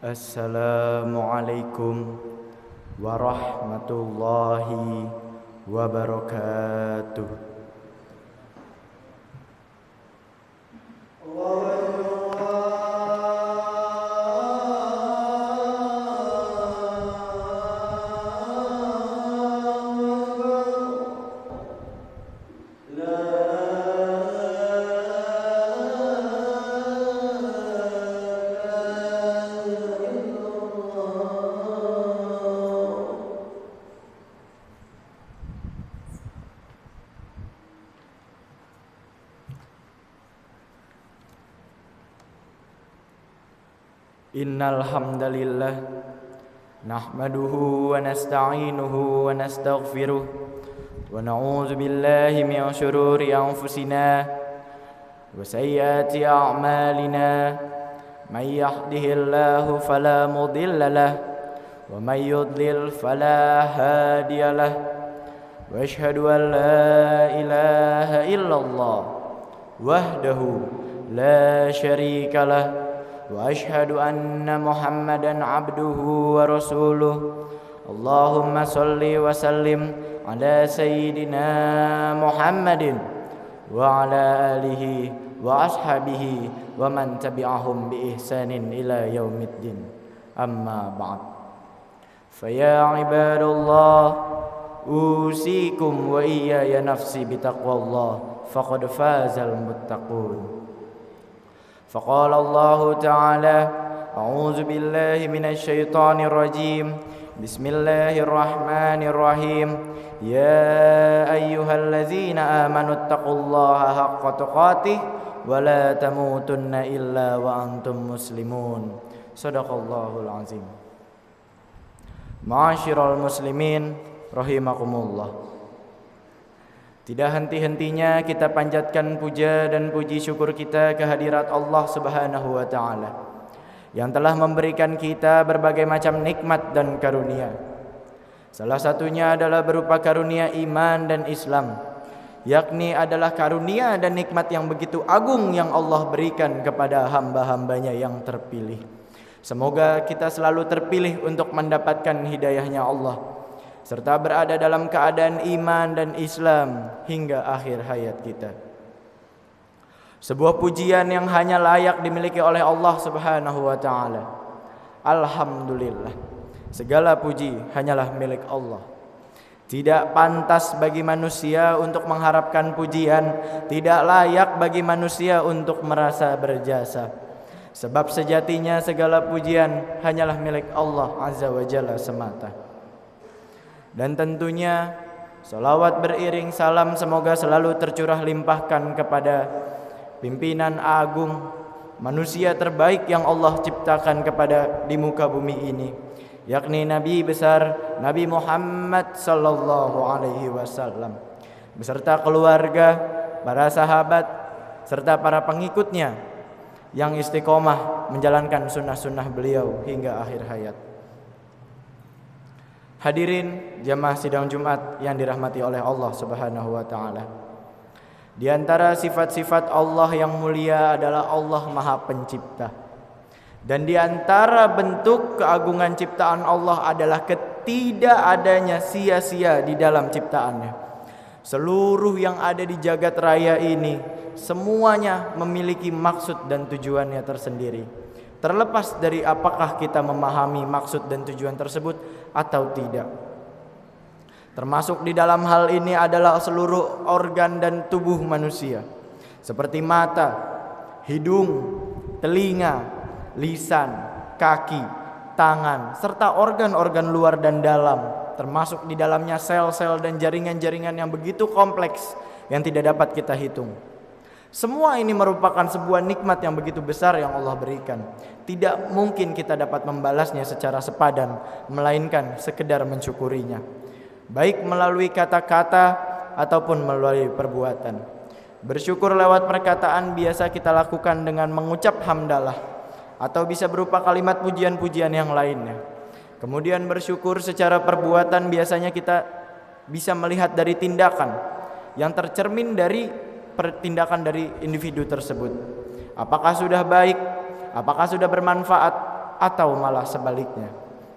Assalamualaikum warahmatullahi wabarakatuh. Innal hamdalillah nahmaduhu wa nasta'inuhu wa nastaghfiruh wa na'udzu billahi min shururi anfusina wa sayyiati a'malina may yahdihillahu fala mudilla lahu wa may yudlil fala hadiya lahu wa asyhadu an la ilaha illallah wahdahu la syarika lahu wa asyhadu anna Muhammadan abduhu wa rasuluh. Allahumma salli wa sallim ala sayyidina Muhammadin wa ala alihi wa ashabihi wa man tabi'ahum bi ihsanin ila yaumiddin. Amma ba'd. Fa ya ibadallah usikum wa iyaya nafsi bitaqwallah faqad fazal muttaqun. فقال الله تعالى أعوذ بالله من الشيطان الرجيم بسم الله الرحمن الرحيم يا أيها الذين آمنوا اتقوا الله حق تقاته ولا تموتن إلا وأنتم مسلمون صدق الله العظيم. Ma'asyiral muslimin rahimakumullah. Tidak henti-hentinya kita panjatkan puja dan puji syukur kita kehadirat Allah Subhanahu wa taala yang telah memberikan kita berbagai macam nikmat dan karunia. Salah satunya adalah berupa karunia iman dan Islam, yakni adalah karunia dan nikmat yang begitu agung yang Allah berikan kepada hamba-hambanya yang terpilih. Semoga kita selalu terpilih untuk mendapatkan hidayahnya Allah serta berada dalam keadaan iman dan Islam hingga akhir hayat kita. Sebuah pujian yang hanya layak dimiliki oleh Allah Subhanahu wa taala. Alhamdulillah. Segala puji hanyalah milik Allah. Tidak pantas bagi manusia untuk mengharapkan pujian, tidak layak bagi manusia untuk merasa berjasa. Sebab sejatinya segala pujian hanyalah milik Allah Azza wa Jalla semata. Dan tentunya salawat beriring salam semoga selalu tercurah limpahkan kepada pimpinan agung, manusia terbaik yang Allah ciptakan kepada di muka bumi ini, yakni Nabi besar Nabi Muhammad sallallahu alaihi wasallam beserta keluarga, para sahabat serta para pengikutnya yang istiqomah menjalankan sunnah-sunnah beliau hingga akhir hayat. Hadirin jamaah sidang Jumat yang dirahmati oleh Allah Subhanahu wa taala. Di antara sifat-sifat Allah yang mulia adalah Allah Maha Pencipta. Dan di antara bentuk keagungan ciptaan Allah adalah ketidakadanya sia-sia di dalam ciptaannya. Seluruh yang ada di jagat raya ini semuanya memiliki maksud dan tujuannya tersendiri. Terlepas dari apakah kita memahami maksud dan tujuan tersebut atau tidak. Termasuk di dalam hal ini adalah seluruh organ dan tubuh manusia, seperti mata, hidung, telinga, lisan, kaki, tangan, serta organ-organ luar dan dalam, termasuk di dalamnya sel-sel dan jaringan-jaringan yang begitu kompleks yang tidak dapat kita hitung. Semua ini merupakan sebuah nikmat yang begitu besar yang Allah berikan. Tidak mungkin kita dapat membalasnya secara sepadan, melainkan sekedar mensyukurinya, baik melalui kata-kata ataupun melalui perbuatan. Bersyukur lewat perkataan biasa kita lakukan dengan mengucap hamdalah, atau bisa berupa kalimat pujian-pujian yang lainnya. Kemudian bersyukur secara perbuatan biasanya kita bisa melihat dari tindakan yang tercermin dari pertindakan dari individu tersebut. Apakah sudah baik? Apakah sudah bermanfaat? atau malah sebaliknya.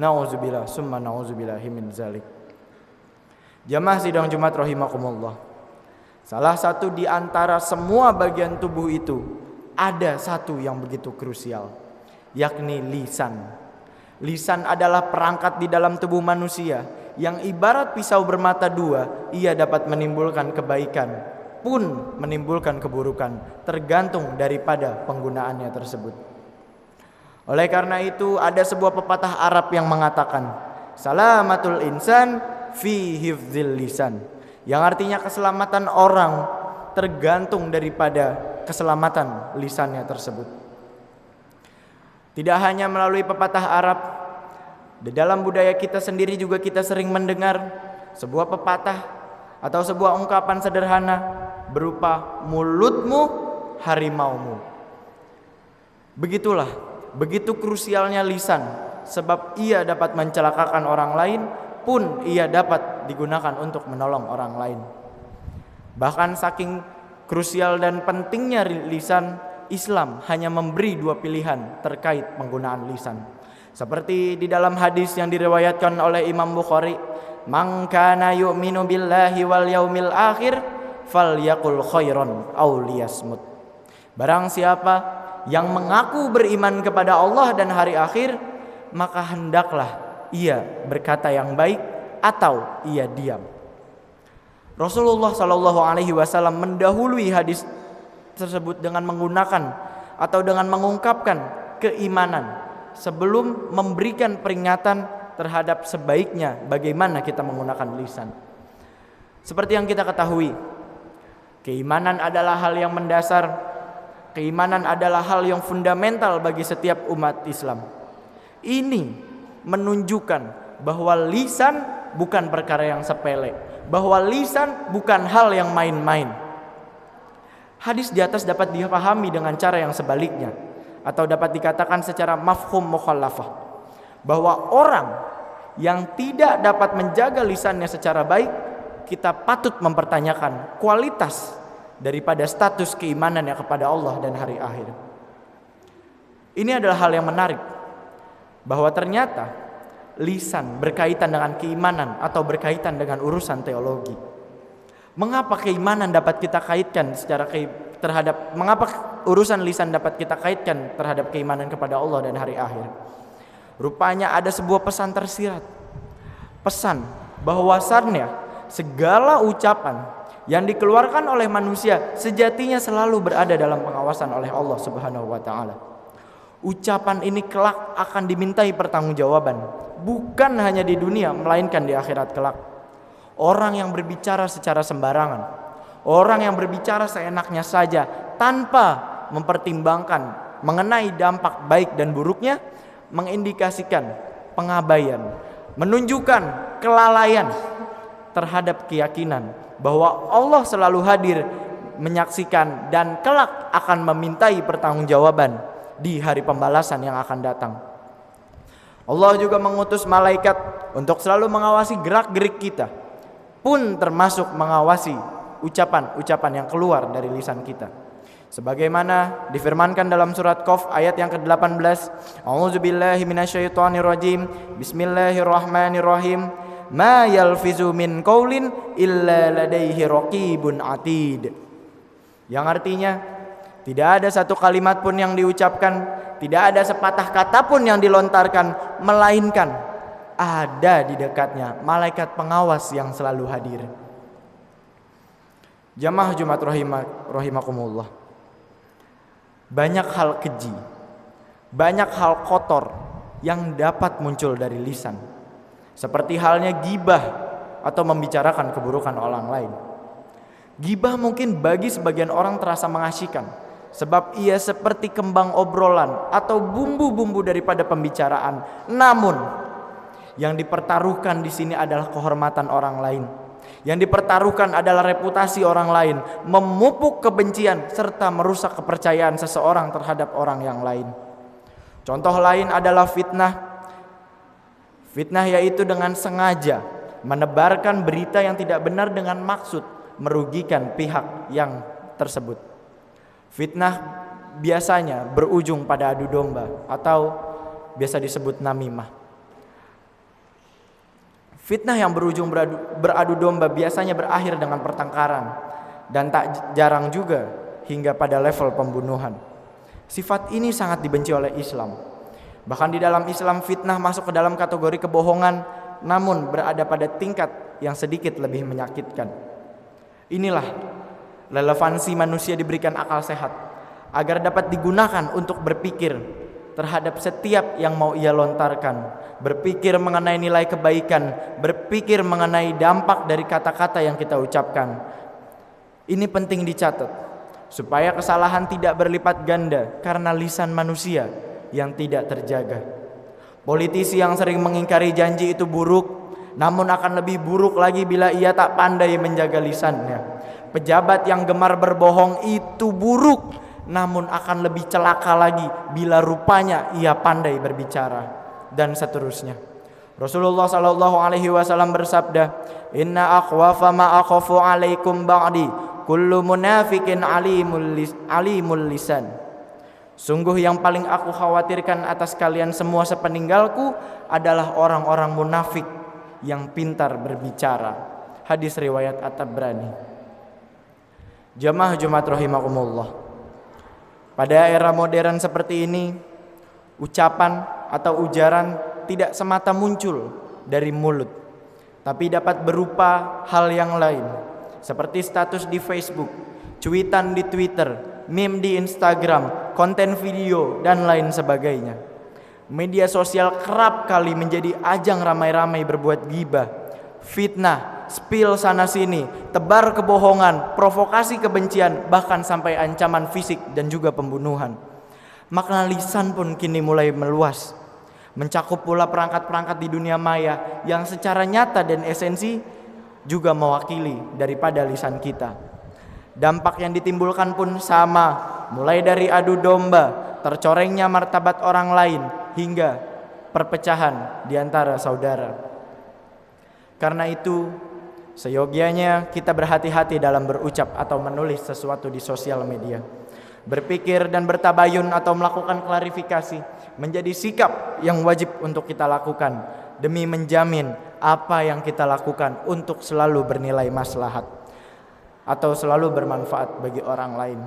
Nauzubillah summa nauzubillahi min zalik. Jamaah sidang Jumat rahimakumullah. Salah satu di antara semua bagian tubuh itu ada satu yang begitu krusial, yakni lisan. Lisan adalah perangkat di dalam tubuh manusia yang ibarat pisau bermata dua. Ia dapat menimbulkan kebaikan pun menimbulkan keburukan, tergantung daripada penggunaannya tersebut. Oleh karena itu ada sebuah pepatah Arab yang mengatakan, salamatul insan fi hifdzil lisan, yang artinya keselamatan orang tergantung daripada keselamatan lisannya tersebut. Tidak hanya melalui pepatah Arab, di dalam budaya kita sendiri juga kita sering mendengar sebuah pepatah atau sebuah ungkapan sederhana berupa mulutmu harimaumu. Begitulah, begitu krusialnya lisan, sebab ia dapat mencelakakan orang lain pun ia dapat digunakan untuk menolong orang lain. Bahkan saking krusial dan pentingnya lisan, Islam hanya memberi dua pilihan terkait penggunaan lisan. Seperti di dalam hadis yang diriwayatkan oleh Imam Bukhari, "Man kana yu'minu billahi wal yaumil akhir falyaqul khairan aw liyasmut." Barang siapa yang mengaku beriman kepada Allah dan hari akhir, maka hendaklah ia berkata yang baik atau ia diam. Rasulullah Shallallahu Alaihi Wasallam mendahului hadis tersebut dengan menggunakan atau dengan mengungkapkan keimanan sebelum memberikan peringatan terhadap sebaiknya bagaimana kita menggunakan lisan. Seperti yang kita ketahui, keimanan adalah hal yang mendasar, keimanan adalah hal yang fundamental bagi setiap umat Islam. Ini menunjukkan bahwa lisan bukan perkara yang sepele, bahwa lisan bukan hal yang main-main. Hadis di atas dapat dipahami dengan cara yang sebaliknya, atau dapat dikatakan secara mafhum mukhalafah, bahwa orang yang tidak dapat menjaga lisannya secara baik, kita patut mempertanyakan kualitas daripada status keimanannya kepada Allah dan hari akhir. Ini adalah hal yang menarik, bahwa ternyata lisan berkaitan dengan keimanan atau berkaitan dengan urusan teologi. Mengapa keimanan dapat kita kaitkan mengapa urusan lisan dapat kita kaitkan terhadap keimanan kepada Allah dan hari akhir? Rupanya ada sebuah pesan tersirat. Pesan bahwasannya segala ucapan yang dikeluarkan oleh manusia sejatinya selalu berada dalam pengawasan oleh Allah Subhanahu wa taala. Ucapan ini kelak akan dimintai pertanggungjawaban, bukan hanya di dunia melainkan di akhirat kelak. Orang yang berbicara secara sembarangan, orang yang berbicara seenaknya saja tanpa mempertimbangkan mengenai dampak baik dan buruknya, mengindikasikan pengabaian, menunjukkan kelalaian terhadap keyakinan bahwa Allah selalu hadir menyaksikan dan kelak akan memintai pertanggungjawaban di hari pembalasan yang akan datang. Allah juga mengutus malaikat untuk selalu mengawasi gerak-gerik kita, pun termasuk mengawasi ucapan-ucapan yang keluar dari lisan kita. Sebagaimana difirmankan dalam surat Qaf ayat yang ke-18, A'udzubillahi minasyaitonirrajim, Bismillahirrahmanirrahim, ma yalfizu min qaulin illa ladaihi raqibun atid. Yang artinya, tidak ada satu kalimat pun yang diucapkan, tidak ada sepatah kata pun yang dilontarkan, melainkan ada di dekatnya malaikat pengawas yang selalu hadir. Jamaah Jumat rahimakumullah. Banyak hal keji, banyak hal kotor yang dapat muncul dari lisan. Seperti halnya gibah atau membicarakan keburukan orang lain. Gibah mungkin bagi sebagian orang terasa mengasyikkan, sebab ia seperti kembang obrolan atau bumbu-bumbu daripada pembicaraan. Namun yang dipertaruhkan di sini adalah kehormatan orang lain. Yang dipertaruhkan adalah reputasi orang lain, memupuk kebencian serta merusak kepercayaan seseorang terhadap orang yang lain. Contoh lain adalah fitnah. Fitnah yaitu dengan sengaja menebarkan berita yang tidak benar dengan maksud merugikan pihak yang tersebut. Fitnah biasanya berujung pada adu domba atau biasa disebut namimah. Fitnah yang berujung beradu domba biasanya berakhir dengan pertengkaran dan tak jarang juga hingga pada level pembunuhan. Sifat ini sangat dibenci oleh Islam. Bahkan di dalam Islam fitnah masuk ke dalam kategori kebohongan, namun berada pada tingkat yang sedikit lebih menyakitkan. Inilah relevansi manusia diberikan akal sehat agar dapat digunakan untuk berpikir terhadap setiap yang mau ia lontarkan, berpikir mengenai nilai kebaikan, berpikir mengenai dampak dari kata-kata yang kita ucapkan. Ini penting dicatat supaya kesalahan tidak berlipat ganda karena lisan manusia yang tidak terjaga. Politisi yang sering mengingkari janji itu buruk, namun akan lebih buruk lagi bila ia tak pandai menjaga lisannya. Pejabat yang gemar berbohong itu buruk, namun akan lebih celaka lagi bila rupanya ia pandai berbicara, dan seterusnya. Rasulullah sallallahu alaihi wasallam bersabda, "Inna akhwafa ma akhafu alaikum ba'di kullu munafikin alimul lisan." Sungguh yang paling aku khawatirkan atas kalian semua sepeninggalku adalah orang-orang munafik yang pintar berbicara. Hadis riwayat At-Tabrani. Jamaah Jumat rahimakumullah. Pada era modern seperti ini, ucapan atau ujaran tidak semata muncul dari mulut, tapi dapat berupa hal yang lain, seperti status di Facebook, cuitan di Twitter, meme di Instagram, konten video, dan lain sebagainya. Media sosial kerap kali menjadi ajang ramai-ramai berbuat ghibah, fitnah, spill sana sini, tebar kebohongan, provokasi kebencian, bahkan sampai ancaman fisik dan juga pembunuhan. Makna lisan pun kini mulai meluas, mencakup pula perangkat-perangkat di dunia maya yang secara nyata dan esensi juga mewakili daripada lisan kita. Dampak yang ditimbulkan pun sama, mulai dari adu domba, tercorengnya martabat orang lain, hingga perpecahan di antara saudara. Karena itu, seyogianya kita berhati-hati dalam berucap atau menulis sesuatu di sosial media. Berpikir dan bertabayun atau melakukan klarifikasi menjadi sikap yang wajib untuk kita lakukan demi menjamin apa yang kita lakukan untuk selalu bernilai maslahat atau selalu bermanfaat bagi orang lain,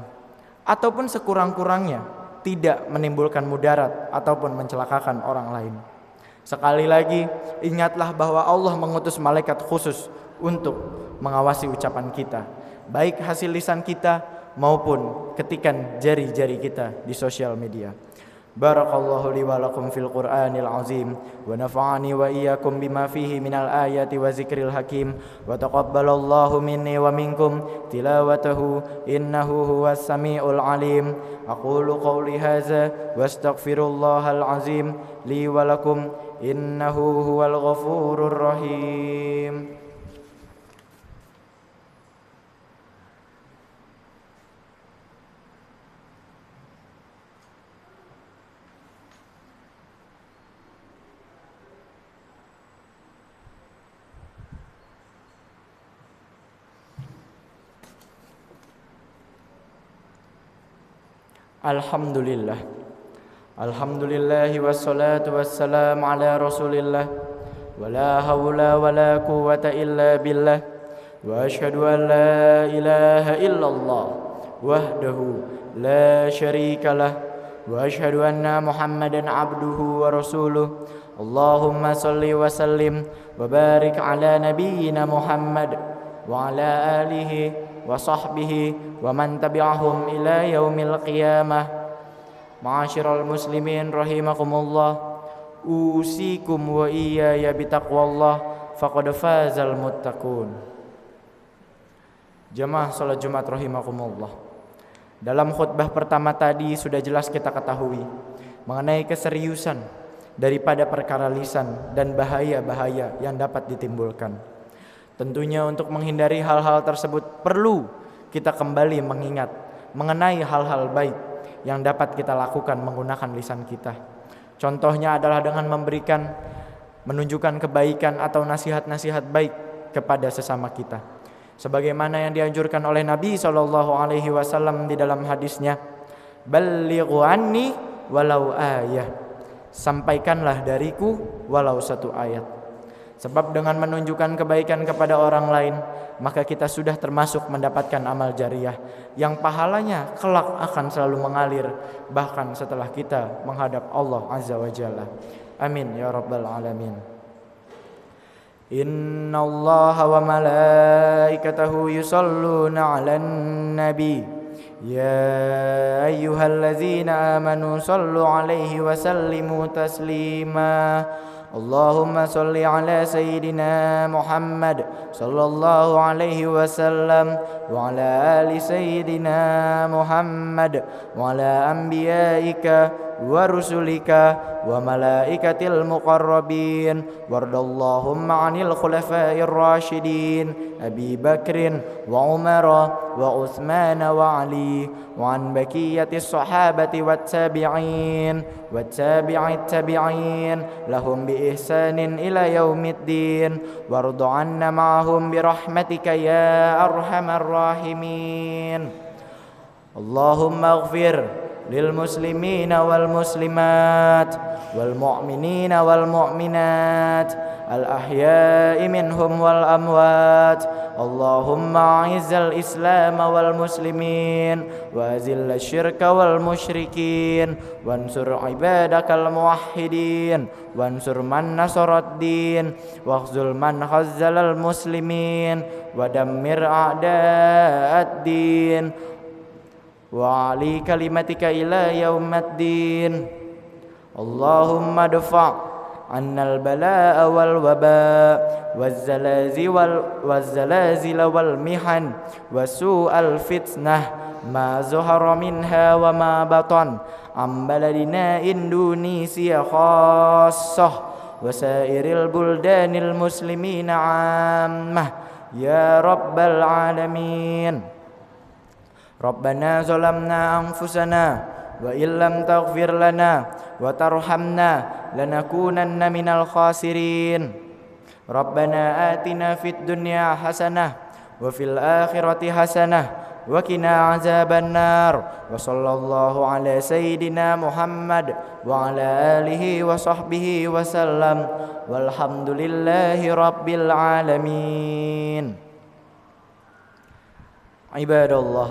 ataupun sekurang-kurangnya tidak menimbulkan mudarat ataupun mencelakakan orang lain. Sekali lagi, ingatlah bahwa Allah mengutus malaikat khusus untuk mengawasi ucapan kita, baik hasil lisan kita maupun ketikan jari-jari kita di sosial media. Barakallahu li wa lakum fil Qur'anil azim wa nafa'ani wa iyyakum bima fihi minal ayati wa zikril hakim wa taqabbalallahu minni wa minkum tilawatahu innahu huwas samiul alim. Aqulu qawli hadza wa astaghfirullahal azim li wa lakum innahu huwal ghafurur rahim. Alhamdulillah. Alhamdulillahi wassalatu wassalamu ala rasulillah wa la hawla wa la quwwata illa billah wa ashhadu an la ilaha illallah wahdahu la syarika lah wa ashhadu anna muhammadan abduhu wa rasuluh. Allahumma salli wa sallim wa barik ala nabiyyina Muhammad wa ala alihi wa sahbihi wa man tabi'ahum ila yaumil qiyamah. Ma'asyiral muslimin rahimakumullah, usikum wa iyaya bitaqwallah faqad fazal muttaqun. Jamaah salat Jumat rahimakumullah. Dalam khutbah pertama tadi sudah jelas kita ketahui mengenai keseriusan daripada perkara lisan dan bahaya-bahaya yang dapat ditimbulkan. Tentunya untuk menghindari hal-hal tersebut perlu kita kembali mengingat mengenai hal-hal baik yang dapat kita lakukan menggunakan lisan kita. Contohnya adalah dengan menunjukkan kebaikan atau nasihat-nasihat baik kepada sesama kita. Sebagaimana yang dianjurkan oleh Nabi SAW di dalam hadisnya, "Ballighu anni walau ayah." sampaikanlah dariku walau satu ayat. Sebab dengan menunjukkan kebaikan kepada orang lain, maka kita sudah termasuk mendapatkan amal jariyah yang pahalanya kelak akan selalu mengalir bahkan setelah kita menghadap Allah Azza wa Jalla. Amin ya rabbal alamin. Inna Allaha wa malaikatahu yusalluna 'alan nabi. Ya ayyuhallazina amanu sallu 'alaihi wa sallimu taslima. Allahumma salli ala sayyidina Muhammad sallallahu alaihi wasallam wa ala ali sayyidina Muhammad wa ala anbiyaika wa rusulika wa malaikatil muqarrabin wardallahumma 'anil khulafa'ir rasyidin Abi Bakrin wa Umar wa Utsman wa Ali wa an baqiyatis sahabati wat tabi'in wat tabi'it tabi'in lahum bi ihsanin ila yaumiddin warḍu 'anna ma'ahum bi rahmatika ya arhamar rahimin. Allahumma ighfir lil muslimina wal muslimat wal mu'minina wal mu'minat al ahya'i minhum wal amwat. Allahumma a'izzal islam wal muslimin wa azil syirka wal musyrikin wansur ibadakal muwahhidin wansur man nasarad din wakhzul man khazzalal muslimin wa dammir a'da'ad din wa ali kalimatika ila yaumiddin. Allahumma dfa' annal balaa wal waba wazzalazil wal mihan wa su'al fitnah ma zahara minha wa ma batan am baladina Indonesia khassah wa sairil buldanil muslimina 'ammah ya rabbal alamin. Rabbana zalamna anfusana wa illam taghfir lana wa tarhamna lanakunanna minal khasirin. Rabbana atina fid dunya hasanah wa fil akhirati hasanah wa qina azaban nar. Wa sallallahu ala sayyidina Muhammad wa ala alihi wa sahbihi wa sallam walhamdulillahi rabbil alamin. Ibadallah,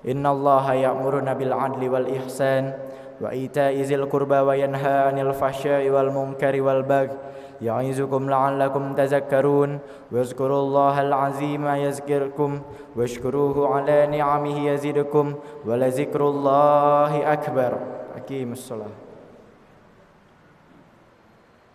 innallaha ya'muruna bil 'adli wal ihsan wa ita'i dzil qurba wa yanha 'anil fahsya'i wal munkari wal baghi ya'izukum la'allakum tadhakkarun wazkurullahal 'azima yazkurkum washkuruhu 'ala ni'amihi yazidkum wa la dzikrullahi akbar. Aqimus shalah.